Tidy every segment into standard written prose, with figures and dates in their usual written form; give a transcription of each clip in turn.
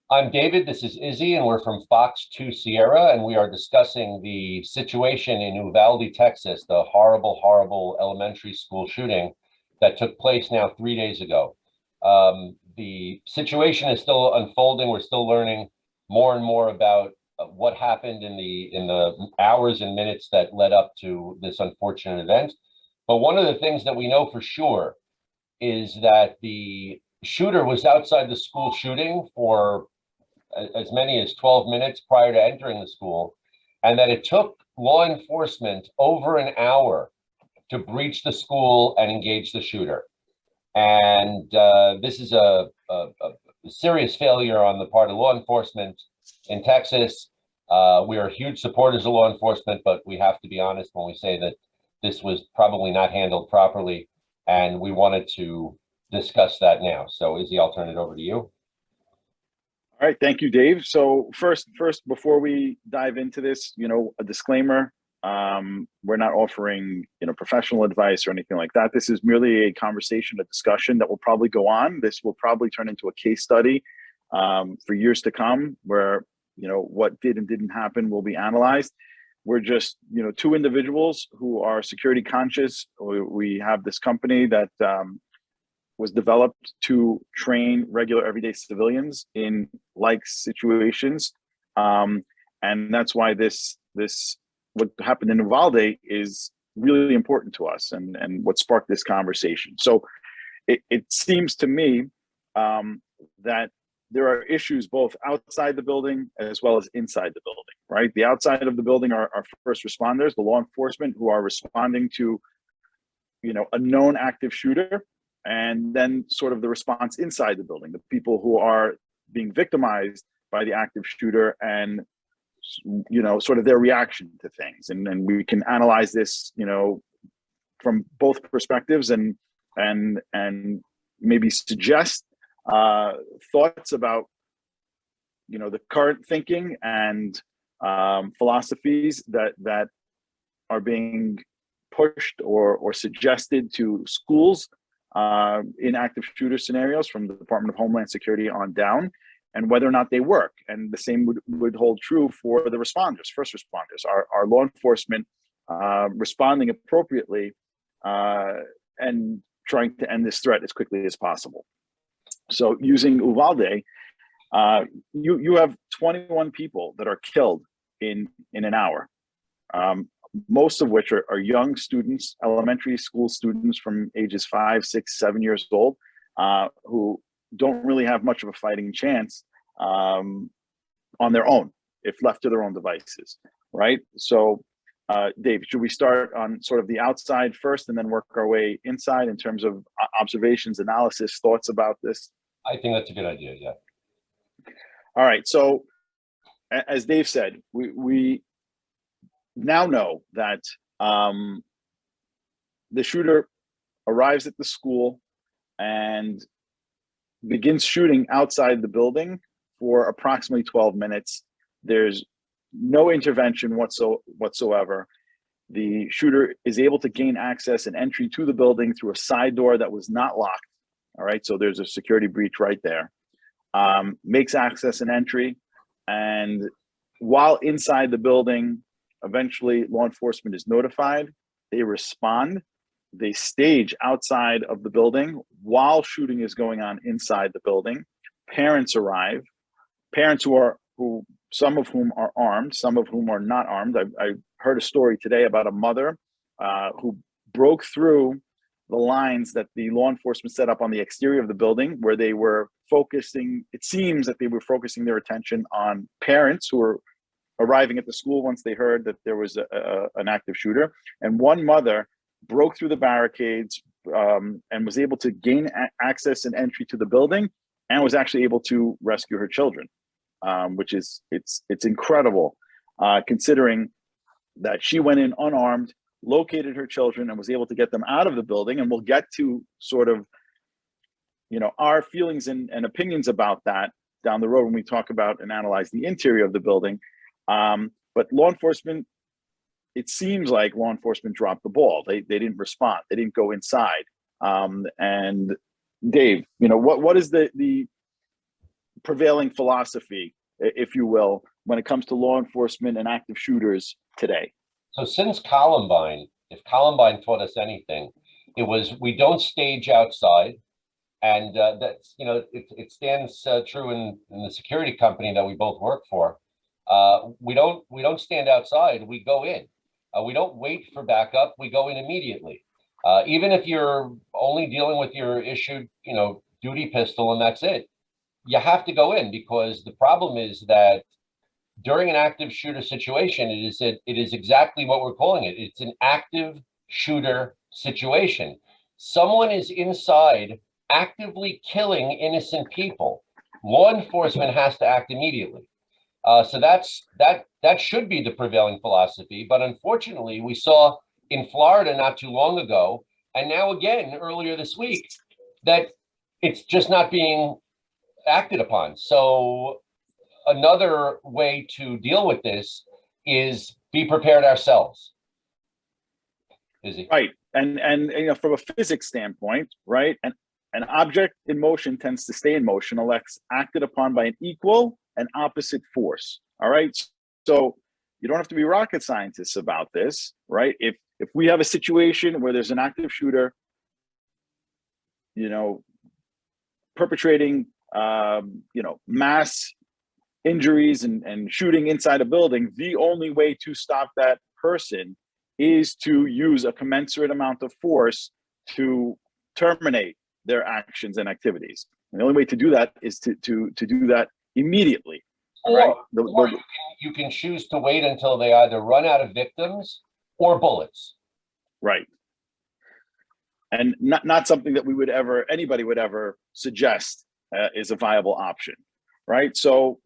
I'm David. This is Izzy, and we're from Fox 2 Sierra, and we are discussing the situation in Uvalde, Texas, the horrible, horrible elementary school shooting that took place now 3 days ago. The situation is still unfolding. We're still learning more and more about what happened in the hours and minutes that led up to this unfortunate event. But one of the things that we know for sure is that the shooter was outside the school shooting for as many as 12 minutes prior to entering the school, and that it took law enforcement over an hour to breach the school and engage the shooter. And this is a serious failure on the part of law enforcement in Texas. We are huge supporters of law enforcement, but we have to be honest when we say that this was probably not handled properly, and we wanted to discuss that now. So, Izzy, I'll turn it over to you. All right, thank you, Dave. So first, before we dive into this, a disclaimer: we're not offering, professional advice or anything like that. This is merely a conversation, a discussion that will probably go on. This will probably turn into a case study for years to come, where what did and didn't happen will be analyzed. We're just, two individuals who are security conscious. We have this company that was developed to train regular everyday civilians in like situations. And that's why this what happened in Uvalde is really important to us, and what sparked this conversation. So it seems to me that there are issues both outside the building as well as inside the building, right? The outside of the building are first responders, the law enforcement who are responding to, a known active shooter, and then sort of the response inside the building, the people who are being victimized by the active shooter, and sort of their reaction to things. And we can analyze this, from both perspectives, and maybe suggest thoughts about, the current thinking and philosophies that are being pushed or suggested to schools in active shooter scenarios from the Department of Homeland Security on down, and whether or not they work. And the same would hold true for the responders, first responders, our law enforcement responding appropriately and trying to end this threat as quickly as possible. So using Uvalde, you have 21 people that are killed in an hour. Most of which are young students, elementary school students from ages 5, 6, 7 years old, who don't really have much of a fighting chance on their own if left to their own devices, right? So, Dave, should we start on sort of the outside first and then work our way inside in terms of observations, analysis, thoughts about this? I think that's a good idea, yeah. All right, so as Dave said, we now know that the shooter arrives at the school and begins shooting outside the building for approximately 12 minutes. There's no intervention whatsoever. The shooter is able to gain access and entry to the building through a side door that was not locked. All right, so there's a security breach right there. Makes access and entry, and while inside the building, eventually, law enforcement is notified. They respond. They stage outside of the building while shooting is going on inside the building. Parents arrive. Parents who some of whom are armed, some of whom are not armed. I heard a story today about a mother who broke through the lines that the law enforcement set up on the exterior of the building, where they were focusing. It seems that they were focusing their attention on parents who were arriving at the school once they heard that there was an active shooter. And one mother broke through the barricades and was able to gain access and entry to the building, and was actually able to rescue her children, which is it's incredible considering that she went in unarmed, located her children, and was able to get them out of the building. And we'll get to sort of our feelings and opinions about that down the road when we talk about and analyze the interior of the building. But law enforcement, it seems like law enforcement dropped the ball. They didn't respond. They didn't go inside. And Dave, what is the prevailing philosophy, if you will, when it comes to law enforcement and active shooters today? So since Columbine, if Columbine taught us anything, it was we don't stage outside. And that's, it stands true in the security company that we both work for. We don't stand outside, we go in. We don't wait for backup, we go in immediately. Even if you're only dealing with your issued, duty pistol and that's it, you have to go in, because the problem is that during an active shooter situation, it is exactly what we're calling it. It's an active shooter situation. Someone is inside actively killing innocent people. Law enforcement has to act immediately. So that should be the prevailing philosophy. But unfortunately, we saw in Florida not too long ago, and now again earlier this week, that it's just not being acted upon. So another way to deal with this is be prepared ourselves. Izzy. Right. And from a physics standpoint, right, and an object in motion tends to stay in motion unless acted upon by an equal and opposite force. All right. So you don't have to be rocket scientists about this, right? If we have a situation where there's an active shooter, perpetrating, mass injuries and shooting inside a building, the only way to stop that person is to use a commensurate amount of force to terminate their actions and activities. And the only way to do that is to do that immediately. Or you can choose to wait until they either run out of victims or bullets. Right. And not something that anybody would ever suggest is a viable option. Right. So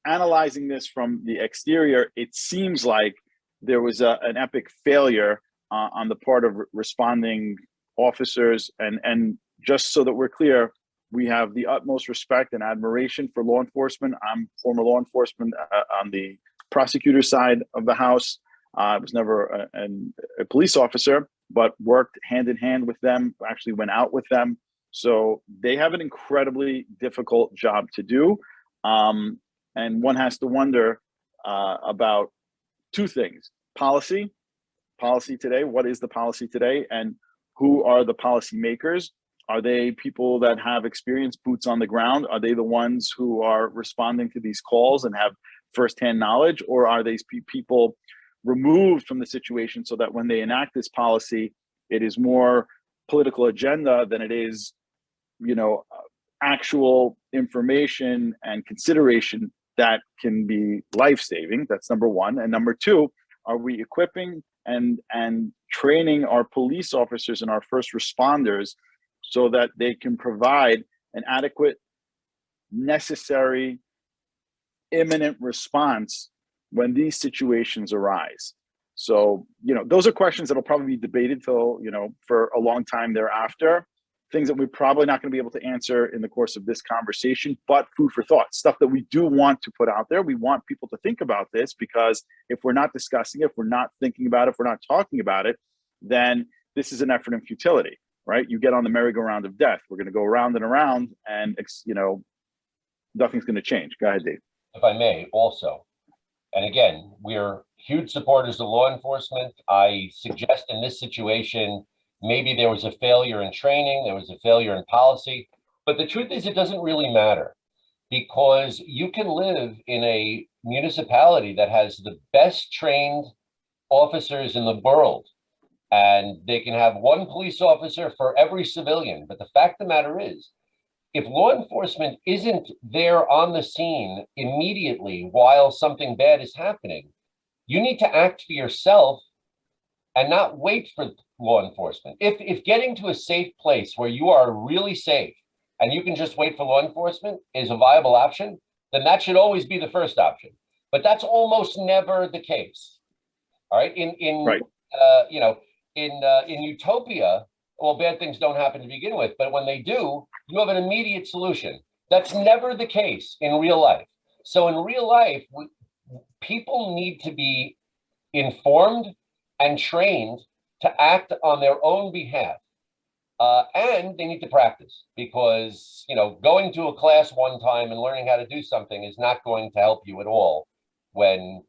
analyzing this from the exterior, it seems like there was an epic failure on the part of responding officers. And just so that we're clear, we have the utmost respect and admiration for law enforcement. I'm former law enforcement on the prosecutor side of the house. I was never a police officer, but worked hand in hand with them, actually went out with them. So they have an incredibly difficult job to do. And one has to wonder about two things: policy today. What is the policy today? And who are the policy makers? Are they people that have experience, boots on the ground? Are they the ones who are responding to these calls and have firsthand knowledge? Or are these people removed from the situation so that when they enact this policy, it is more political agenda than it is, actual information and consideration that can be life-saving? That's number one. And number two, are we equipping and training our police officers and our first responders so that they can provide an adequate, necessary, imminent response when these situations arise? So, those are questions that'll probably be debated till, for a long time thereafter. Things that we're probably not going to be able to answer in the course of this conversation, but food for thought, stuff that we do want to put out there. We want people to think about this, because if we're not discussing it, if we're not thinking about it, if we're not talking about it, then this is an effort in futility, right? You get on the merry-go-round of death. We're going to go around and around, and, nothing's going to change. Go ahead, Dave. If I may also, and again, we're huge supporters of law enforcement. I suggest in this situation, maybe there was a failure in training, there was a failure in policy, but the truth is it doesn't really matter, because you can live in a municipality that has the best trained officers in the world, and they can have one police officer for every civilian. But the fact of the matter is, if law enforcement isn't there on the scene immediately while something bad is happening, you need to act for yourself and not wait for law enforcement. If getting to a safe place where you are really safe and you can just wait for law enforcement is a viable option, then that should always be the first option. But that's almost never the case. All right. In utopia, well, bad things don't happen to begin with, but when they do, you have an immediate solution. That's never the case in real life. So in real life, people need to be informed and trained to act on their own behalf. And they need to practice because, going to a class one time and learning how to do something is not going to help you at all when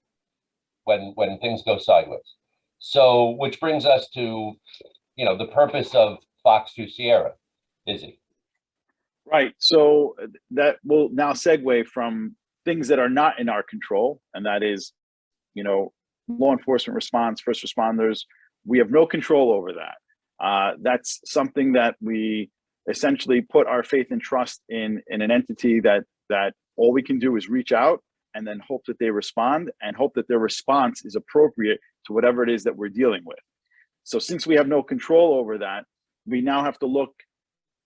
things go sideways. So, which brings us to, the purpose of Fox 2 Sierra, Izzy. Right. So that will now segue from things that are not in our control, and that is, law enforcement response, first responders. We have no control over that. That's something that we essentially put our faith and trust in an entity that all we can do is reach out and then hope that they respond and hope that their response is appropriate to whatever it is that we're dealing with. So since we have no control over that, we now have to look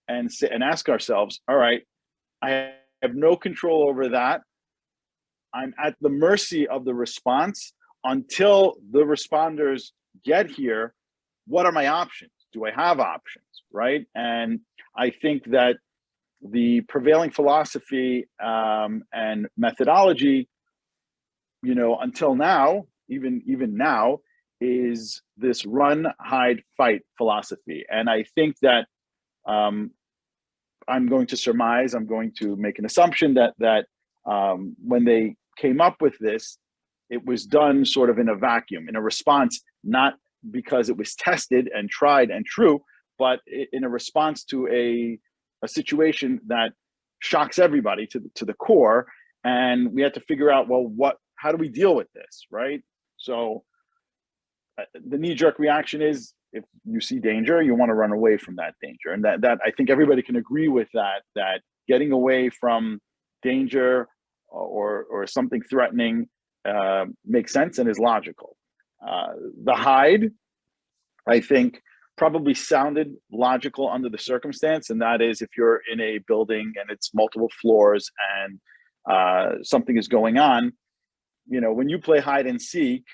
and ask ourselves, all right, I have no control over that. I'm at the mercy of the response until the responders get here. What are my options? Do I have options, right? And I think that the prevailing philosophy and methodology, until now, even now, is this run, hide, fight philosophy. And I think that I'm going to surmise, I'm going to make an assumption that when they came up with this, it was done sort of in a vacuum, in a response, not because it was tested and tried and true, but in a response to a situation that shocks everybody to the core. And we had to figure out, well, how do we deal with this, right? So the knee-jerk reaction is, if you see danger, you want to run away from that danger. And that I think everybody can agree with that getting away from danger or something threatening makes sense and is logical. The hide, I think, probably sounded logical under the circumstance. And that is, if you're in a building and it's multiple floors and something is going on, when you play hide and seek,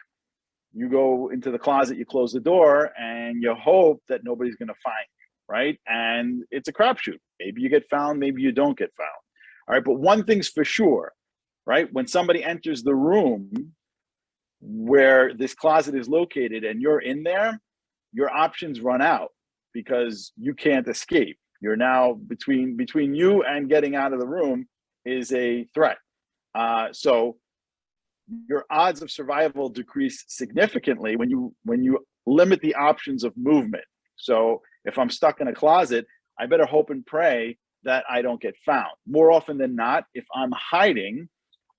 you go into the closet, you close the door, and you hope that nobody's going to find you, right? And it's a crapshoot. Maybe you get found, maybe you don't get found. All right, but one thing's for sure, right? When somebody enters the room where this closet is located and you're in there, your options run out because you can't escape. You're now between you and getting out of the room is a threat. So your odds of survival decrease significantly when you limit the options of movement. So if I'm stuck in a closet, I better hope and pray that I don't get found. More often than not, if I'm hiding,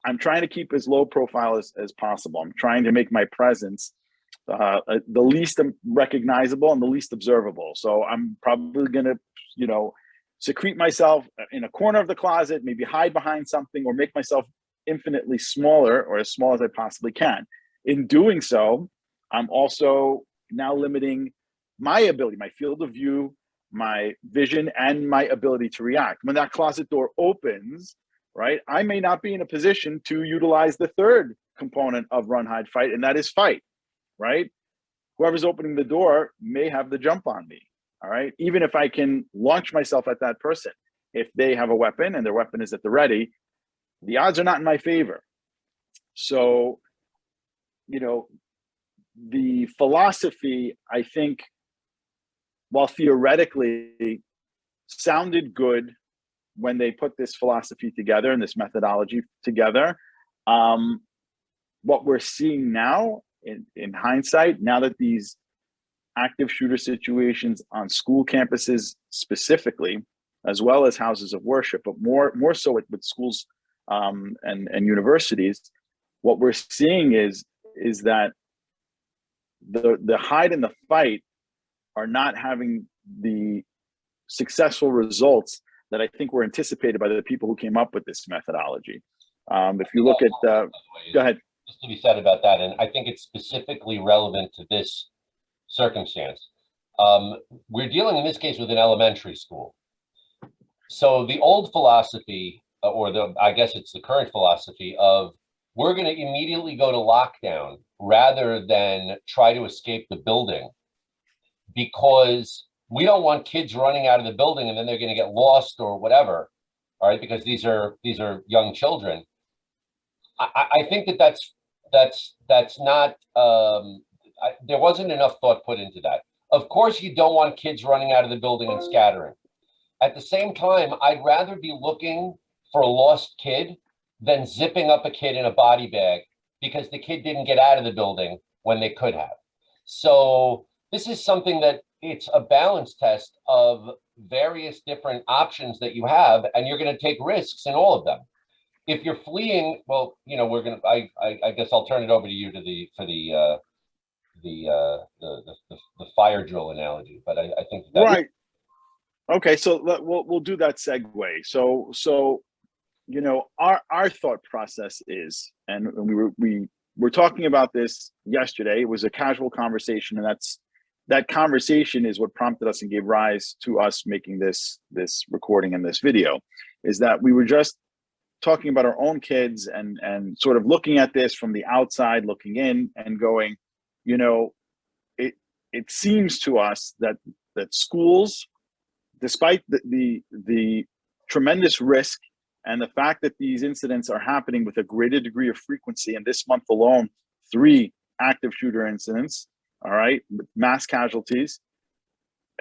I'm trying to keep as low profile as possible. I'm trying to make my presence the least recognizable and the least observable. So I'm probably going to, secrete myself in a corner of the closet, maybe hide behind something, or make myself infinitely smaller, or as small as I possibly can. In doing so, I'm also now limiting my ability, my field of view, my vision, and my ability to react. When that closet door opens, right, I may not be in a position to utilize the third component of run, hide, fight, and that is fight, right? Whoever's opening the door may have the jump on me, all right? Even if I can launch myself at that person, if they have a weapon and their weapon is at the ready, the odds are not in my favor. So, the philosophy, I think, while theoretically sounded good when they put this philosophy together and this methodology together, what we're seeing now in hindsight, now that these active shooter situations on school campuses specifically, as well as houses of worship, but more so with schools and universities, what we're seeing is that the hide and the fight are not having the successful results that I think were anticipated by the people who came up with this methodology. If you look at, go ahead. Just to be said about that, and I think it's specifically relevant to this circumstance. We're dealing in this case with an elementary school. So the old philosophy, I guess it's the current philosophy of, we're going to immediately go to lockdown rather than try to escape the building, because we don't want kids running out of the building and then they're going to get lost or whatever. All right, because these are young children. I think that's not. There wasn't enough thought put into that. Of course, you don't want kids running out of the building and scattering. At the same time, I'd rather be looking for a lost kid than zipping up a kid in a body bag because the kid didn't get out of the building when they could have. So this is something that it's a balance test of various different options that you have, and you're going to take risks in all of them. If you're fleeing, well, you know, we're going to, I guess I'll turn it over to you to the fire drill analogy, but I think that Right. Okay. So we'll do that segue. So you know, our thought process is, and we were talking about this yesterday. It was a casual conversation, and that conversation is what prompted us and gave rise to us making this recording and this video. Is that we were just talking about our own kids and sort of looking at this from the outside, looking in, and going, you know, it seems to us that schools, despite the tremendous risk and the fact that these incidents are happening with a greater degree of frequency, and this month alone, 3 active shooter incidents, all right, with mass casualties,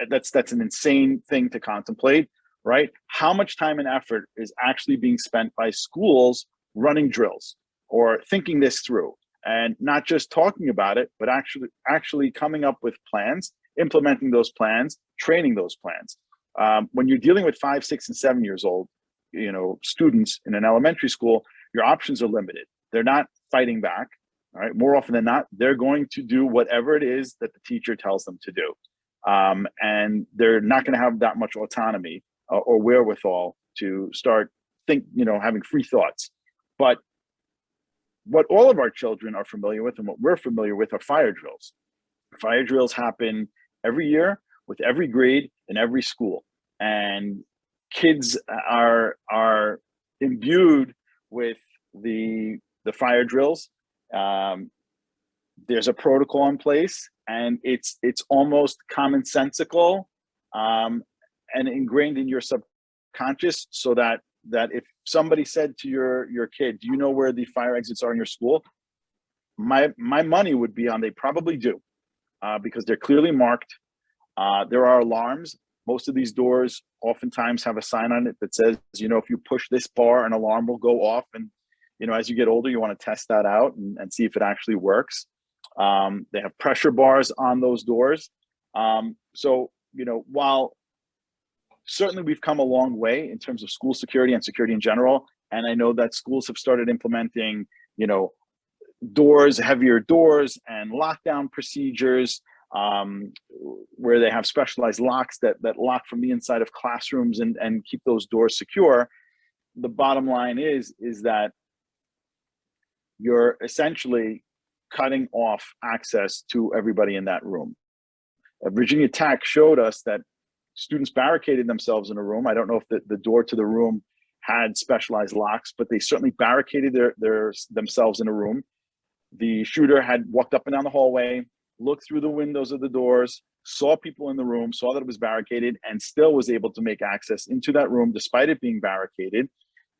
that's an insane thing to contemplate, right? How much time and effort is actually being spent by schools running drills or thinking this through, and not just talking about it, but actually coming up with plans, implementing those plans, training those plans. When you're dealing with 5, 6, and 7 years old, you know, students in an elementary school, your options are limited. They're not fighting back. All right, more often than not, they're going to do whatever it is that the teacher tells them to do, and they're not going to have that much autonomy or wherewithal to start having free thoughts. But what all of our children are familiar with, and what we're familiar with, are fire drills. Fire drills happen every year with every grade in every school, and kids are imbued with the fire drills. There's a protocol in place, and it's almost commonsensical and ingrained in your subconscious, so that if somebody said to your kid, "Do you know where the fire exits are in your school?" My money would be on they probably do, because they're clearly marked. There are alarms. Most of these doors oftentimes have a sign on it that says, you know, if you push this bar, an alarm will go off. And, you know, as you get older, you want to test that out and see if it actually works. They have pressure bars on those doors. So, you know, while certainly we've come a long way in terms of school security and security in general, and I know that schools have started implementing, you know, heavier doors and lockdown procedures, where they have specialized locks that lock from the inside of classrooms and keep those doors secure. The bottom line is that you're essentially cutting off access to everybody in that room. Virginia Tech showed us that students barricaded themselves in a room. I don't know if the door to the room had specialized locks, but they certainly barricaded themselves in a room. The shooter had walked up and down the hallway, looked through the windows of the doors, saw people in the room, saw that it was barricaded, and still was able to make access into that room despite it being barricaded.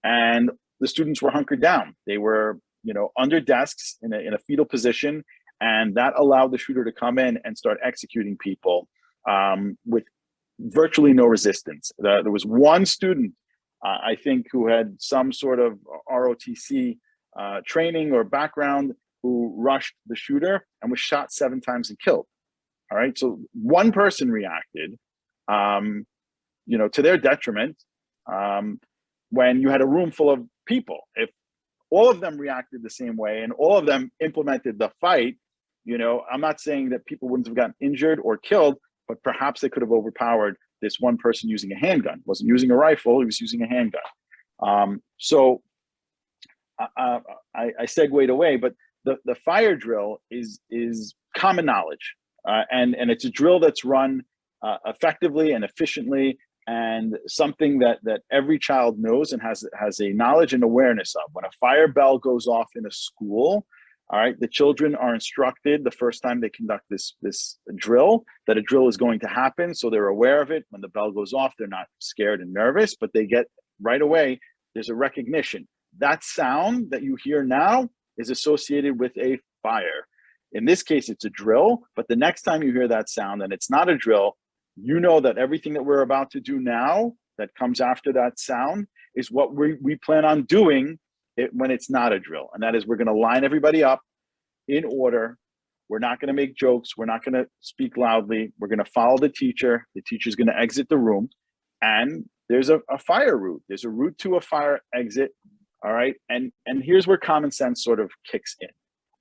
And the students were hunkered down. They were, you know, under desks in a fetal position, and that allowed the shooter to come in and start executing people with virtually no resistance. There was one student, I think, who had some sort of ROTC training or background, who rushed the shooter and was shot 7 times and killed. All right, so one person reacted, you know, to their detriment, when you had a room full of people. If all of them reacted the same way and all of them implemented the fight, you know, I'm not saying that people wouldn't have gotten injured or killed, but perhaps they could have overpowered this one person using a handgun. Wasn't using a rifle, he was using a handgun. So I segued away, but the fire drill is common knowledge, and it's a drill that's run effectively and efficiently, and something that every child knows and has a knowledge and awareness of. When a fire bell goes off in a school, all right, the children are instructed the first time they conduct this drill that a drill is going to happen, so they're aware of it. When the bell goes off, they're not scared and nervous, but they get right away, there's a recognition. That sound that you hear now is associated with a fire. In this case, it's a drill, but the next time you hear that sound and it's not a drill, you know that everything that we're about to do now that comes after that sound is what we plan on doing when it's not a drill. And that is, we're going to line everybody up in order. We're not going to make jokes. We're not going to speak loudly. We're going to follow the teacher. The teacher's going to exit the room. And there's a fire route. There's a route to a fire exit. All right. And here's where common sense sort of kicks in.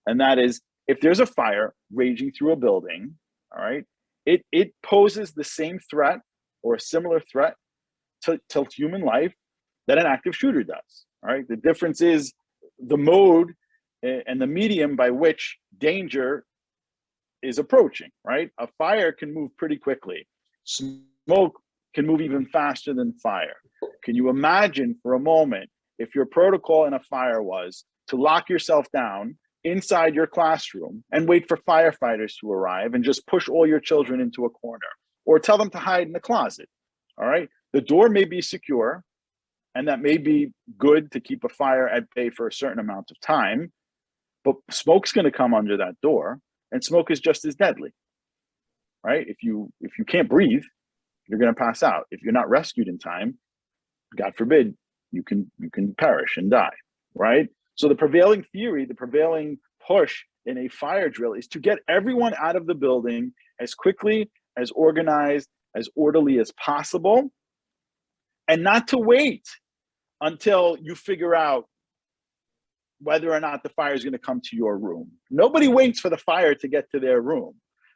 And that is, if there's a fire raging through a building, all right, it poses the same threat or a similar threat to human life that an active shooter does. All right. The difference is the mode and the medium by which danger is approaching, right? A fire can move pretty quickly. Smoke can move even faster than fire. Can you imagine for a moment if your protocol in a fire was to lock yourself down inside your classroom and wait for firefighters to arrive and just push all your children into a corner, or tell them to hide in the closet? All right. The door may be secure, and that may be good to keep a fire at bay for a certain amount of time, but smoke's going to come under that door, and smoke is just as deadly, right? If you can't breathe, you're going to pass out. If you're not rescued in time, God forbid, you can perish and die, right? So the prevailing theory, the prevailing push in a fire drill is to get everyone out of the building as quickly, as organized, as orderly as possible, and not to wait until you figure out whether or not the fire is going to come to your room. Nobody waits for the fire to get to their room.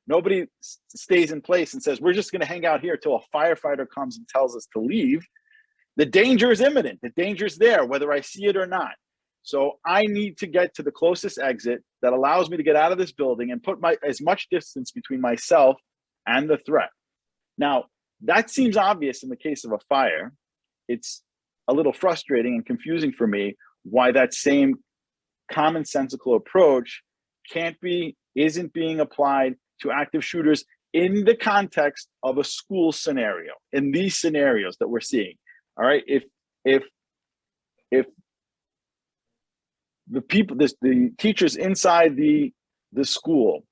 Nobody stays in place and says, we're just going to hang out here till a firefighter comes and tells us to leave. The danger is imminent. The danger is there, whether I see it or not. So I need to get to the closest exit that allows me to get out of this building and put as much distance between myself and the threat. Now, that seems obvious in the case of a fire. It's a little frustrating and confusing for me why that same commonsensical approach isn't being applied to active shooters in the context of a school scenario, in these scenarios that we're seeing. All right, if the teachers inside the school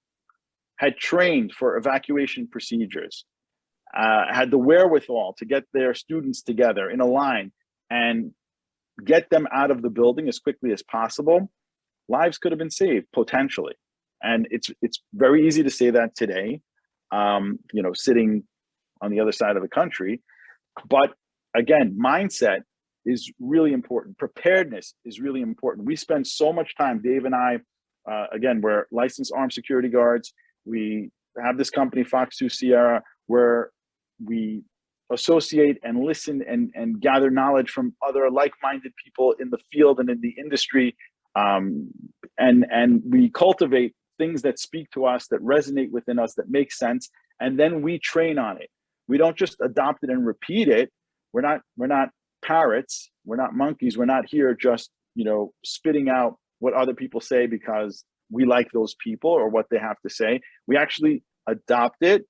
had trained for evacuation procedures, had the wherewithal to get their students together in a line and get them out of the building as quickly as possible, lives could have been saved potentially. And it's very easy to say that today, sitting on the other side of the country. But again, mindset is really important. Preparedness is really important. We spend so much time, Dave and I, again, we're licensed armed security guards. We have this company, Fox 2 Sierra, where we associate and listen and gather knowledge from other like-minded people in the field and in the industry. And we cultivate things that speak to us, that resonate within us, that make sense. And then we train on it. We don't just adopt it and repeat it. We're not parrots. We're not monkeys. We're not here just, spitting out what other people say because we like those people or what they have to say. We actually adopt it.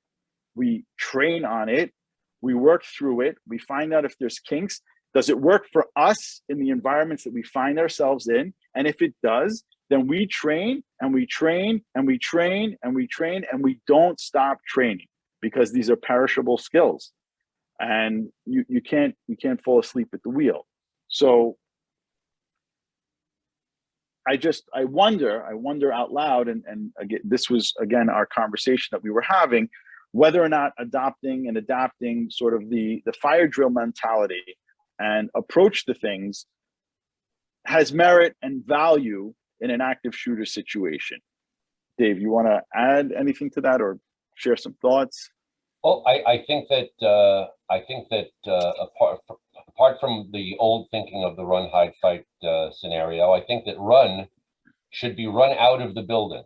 We train on it. We work through it. We find out if there's kinks. Does it work for us in the environments that we find ourselves in? And if it does, then we train and we train and we train and we train, and we don't stop training, because these are perishable skills, and you can't fall asleep at the wheel. So I wonder out loud, and again, this was again our conversation that we were having, whether or not adopting and adapting sort of the fire drill mentality and approach to things has merit and value in an active shooter situation. Dave, you want to add anything to that or share some thoughts? Well, I think that apart from the old thinking of the run, hide, fight scenario, I think that run should be run out of the building.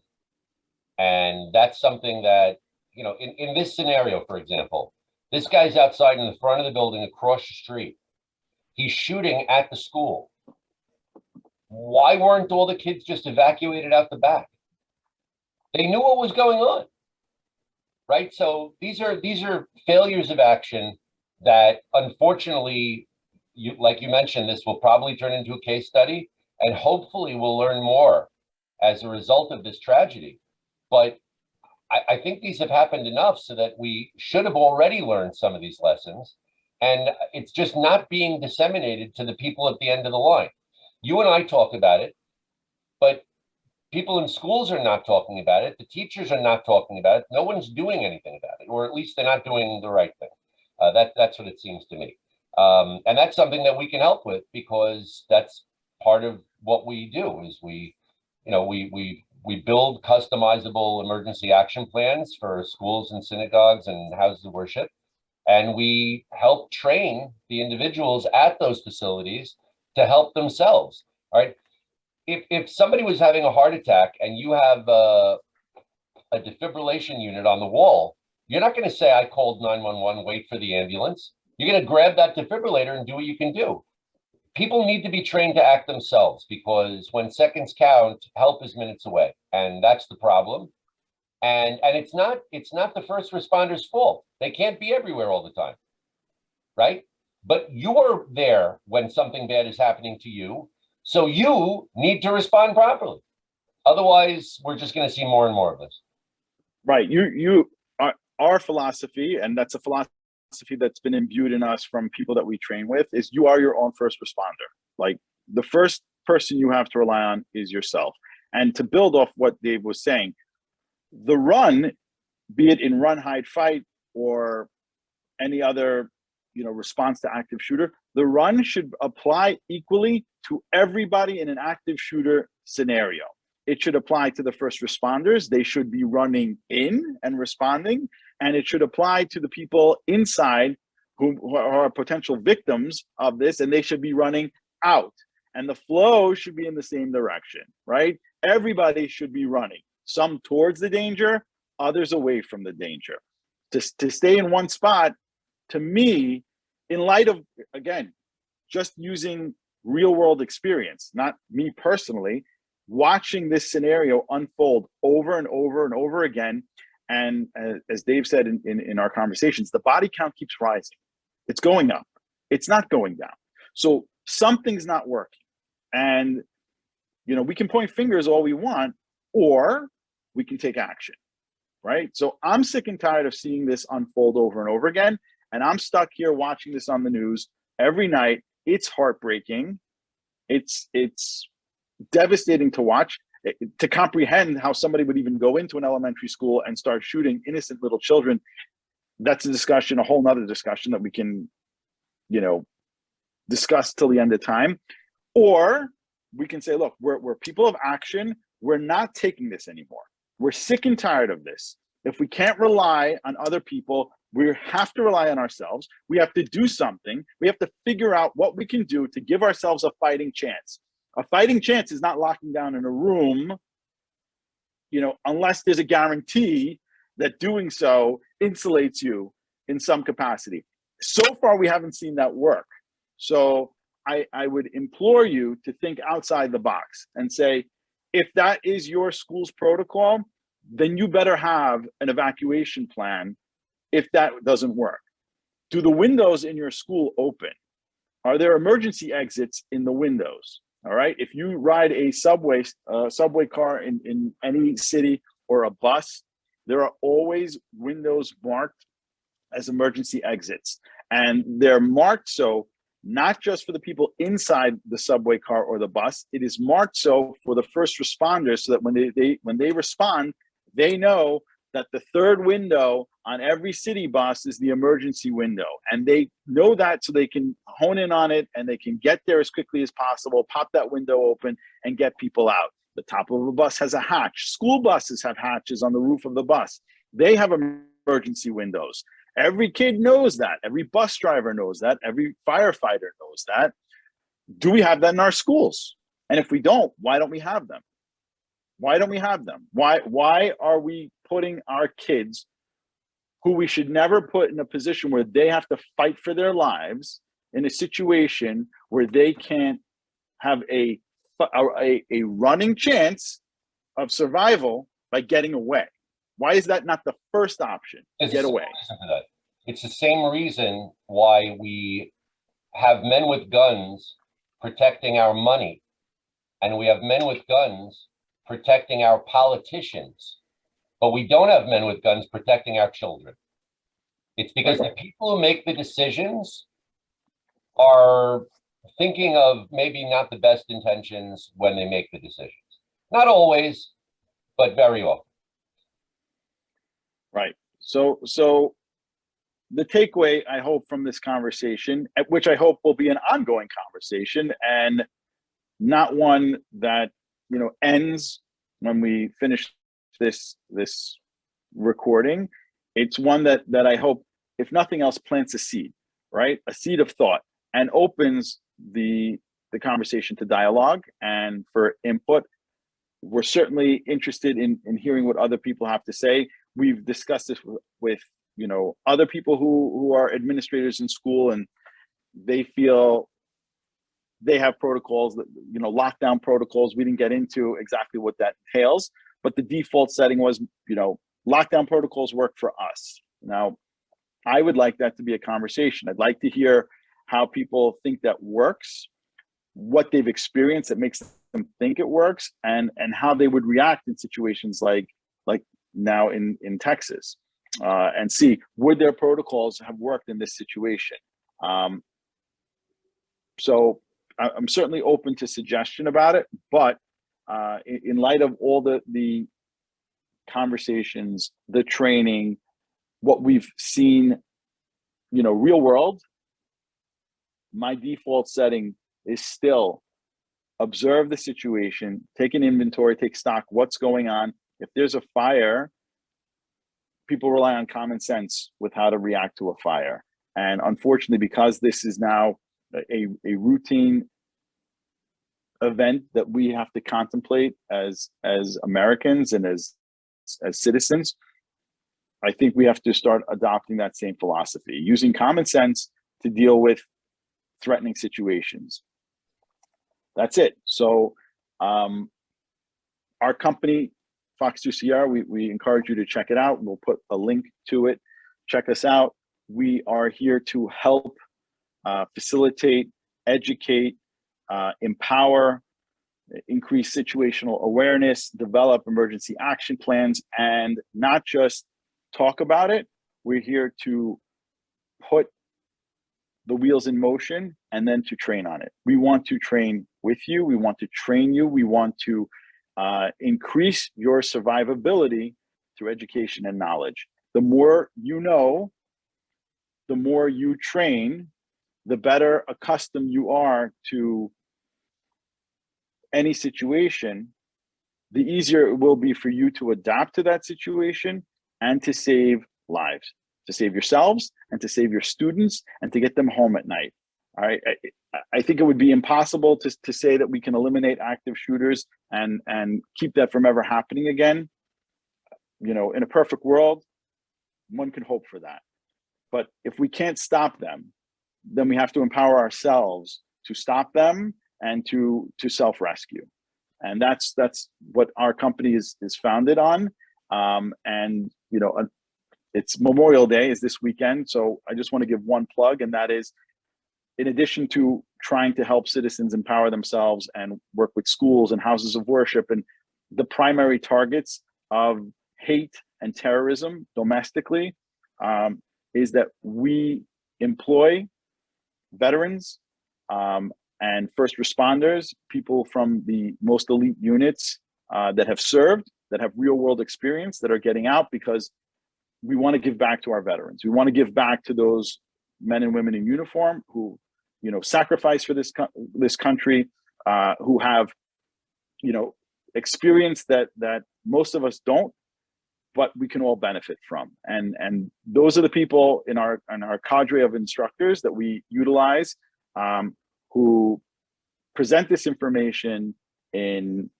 And that's something that, in this scenario, for example, this guy's outside in the front of the building across the street. He's shooting at the school. Why weren't all the kids just evacuated out the back? They knew what was going on, right? So these are failures of action that, unfortunately, like you mentioned, this will probably turn into a case study, and hopefully we'll learn more as a result of this tragedy. But I think these have happened enough so that we should have already learned some of these lessons. And it's just not being disseminated to the people at the end of the line. You and I talk about it, but people in schools are not talking about it. The teachers are not talking about it. No one's doing anything about it, or at least they're not doing the right thing. That's what it seems to me. And that's something that we can help with, because that's part of what we do is we build customizable emergency action plans for schools and synagogues and houses of worship. And we help train the individuals at those facilities to help themselves. All right. If somebody was having a heart attack and you have a defibrillation unit on the wall, you're not going to say, I called 911, wait for the ambulance. You're going to grab that defibrillator and do what you can do. People need to be trained to act themselves, because when seconds count, help is minutes away. And that's the problem. And it's not the first responders' fault. They can't be everywhere all the time, right? But you're there when something bad is happening to you, so you need to respond properly. Otherwise, we're just going to see more and more of this. Right. Our philosophy, and that's a philosophy that's been imbued in us from people that we train with, is you are your own first responder. Like, the first person you have to rely on is yourself. And to build off what Dave was saying, the run, be it in run, hide, fight, or any other, response to active shooter, the run should apply equally to everybody in an active shooter scenario. It should apply to the first responders. They should be running in and responding. And it should apply to the people inside who are potential victims of this, and they should be running out. And the flow should be in the same direction, right? Everybody should be running, some towards the danger, others away from the danger. To stay in one spot, to me, in light of, again, just using real world experience, not me personally, watching this scenario unfold over and over and over again. And as Dave said in our conversations, the body count keeps rising. It's going up. It's not going down. So something's not working. And, we can point fingers all we want, or we can take action, right? So I'm sick and tired of seeing this unfold over and over again. And I'm stuck here watching this on the news every night. It's heartbreaking. It's devastating to watch, to comprehend how somebody would even go into an elementary school and start shooting innocent little children. That's a discussion, a whole nother discussion that we can, discuss till the end of time. Or we can say, look, we're people of action. We're not taking this anymore. We're sick and tired of this. If we can't rely on other people, we have to rely on ourselves. We have to do something. We have to figure out what we can do to give ourselves a fighting chance. A fighting chance is not locking down in a room, unless there's a guarantee that doing so insulates you in some capacity. So far, we haven't seen that work. So I would implore you to think outside the box and say, if that is your school's protocol, then you better have an evacuation plan if that doesn't work. Do the windows in your school open? Are there emergency exits in the windows? All right. If you ride a subway car in any city or a bus, there are always windows marked as emergency exits. And they're marked so not just for the people inside the subway car or the bus. It is marked so for the first responders, so that when they respond, they know that the third window on every city bus is the emergency window. And they know that so they can hone in on it, and they can get there as quickly as possible, pop that window open and get people out. The top of a bus has a hatch. School buses have hatches on the roof of the bus. They have emergency windows. Every kid knows that. Every bus driver knows that. Every firefighter knows that. Do we have that in our schools? And if we don't, why don't we have them? Why don't we have them? Why are we putting our kids, who we should never put in a position where they have to fight for their lives, in a situation where they can't have a running chance of survival by getting away? Why is that not the first option? Get away. It's the same reason why we have men with guns protecting our money, and we have men with guns protecting our politicians. but we don't have men with guns protecting our children. It's because Right. the people who make the decisions are thinking of maybe not the best intentions when they make the decisions. Not always, but very often. Right. So the takeaway I hope from this conversation, which I hope will be an ongoing conversation and not one that, you know, ends when we finish this recording. It's one that I hope, if nothing else, plants a seed, right? A seed of thought, and opens the conversation to dialogue and for input. We're certainly interested in hearing what other people have to say. We've discussed this with you know, other people who are administrators in school, and they feel they have protocols that, you know, lockdown protocols. We didn't get into exactly what that entails, but the default setting was, you know, lockdown protocols work for us. Now, I would like that to be a conversation. I'd like to hear how people think that works, what they've experienced that makes them think it works, and how they would react in situations like now in Texas, and see, would their protocols have worked in this situation? So I'm certainly open to suggestion about it, but in light of all the conversations, the training, what we've seen, you know, real world, my default setting is still observe the situation, take an inventory, take stock, what's going on. If there's a fire, people rely on common sense with how to react to a fire. And unfortunately, because this is now a routine event that we have to contemplate as Americans and as citizens, I think we have to start adopting that same philosophy, using common sense to deal with threatening situations. That's it. So our company, Fox 2 Sierra, we encourage you to check it out. We'll put a link to it. Check us out. We are here to help facilitate, educate, empower, increase situational awareness, develop emergency action plans, and not just talk about it. We're here to put the wheels in motion and then to train on it. We want to train with you. We want to train you. We want to increase your survivability through education and knowledge. The more you know, the more you train, the better accustomed you are to any situation, the easier it will be for you to adapt to that situation and to save lives, to save yourselves and to save your students and to get them home at night. All right. I think it would be impossible to say that we can eliminate active shooters and keep that from ever happening again. You know, in a perfect world, one can hope for that. But if we can't stop them, then we have to empower ourselves to stop them and to self-rescue. And that's what our company is founded on. And, you know, it's Memorial Day is this weekend. So I just want to give one plug, and that is, in addition to trying to help citizens empower themselves and work with schools and houses of worship and the primary targets of hate and terrorism domestically, is that we employ veterans and first responders, people from the most elite units that have served, that have real world experience, that are getting out, because we want to give back to our veterans. We want to give back to those men and women in uniform who, you know, sacrifice for this country, who have, you know, experience that most of us don't, but we can all benefit from. And those are the people in our cadre of instructors that we utilize, who present this information in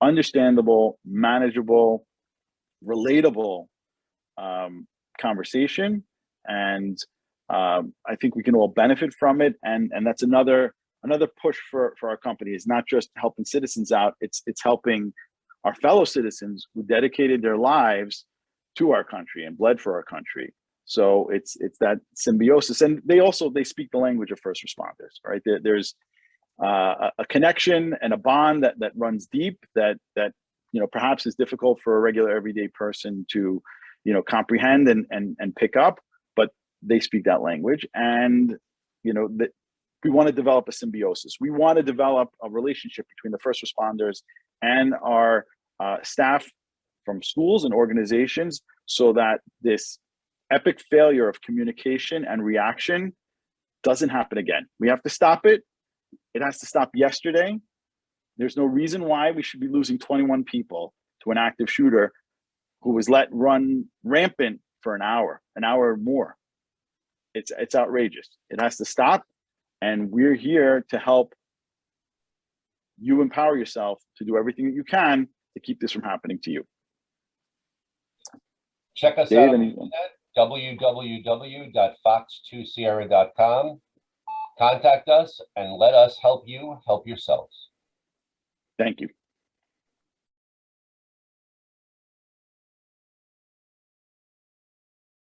understandable, manageable, relatable conversation. And I think we can all benefit from it. And that's another push for our company, is not just helping citizens out, it's helping our fellow citizens who dedicated their lives to our country and bled for our country. So it's that symbiosis. And they speak the language of first responders, right? There's a connection and a bond that runs deep, that perhaps is difficult for a regular everyday person to, comprehend and pick up, but they speak that language. And, that we want to develop a symbiosis. We want to develop a relationship between the first responders and our staff from schools and organizations, so that this epic failure of communication and reaction doesn't happen again. We have to stop it. It has to stop yesterday. There's no reason why we should be losing 21 people to an active shooter who was let run rampant for an hour or more. It's outrageous. It has to stop. And we're here to help you empower yourself to do everything that you can to keep this from happening to you. Check us Dave, out on the internet, www.fox2sierra.com. Contact us and let us help you help yourselves. Thank you.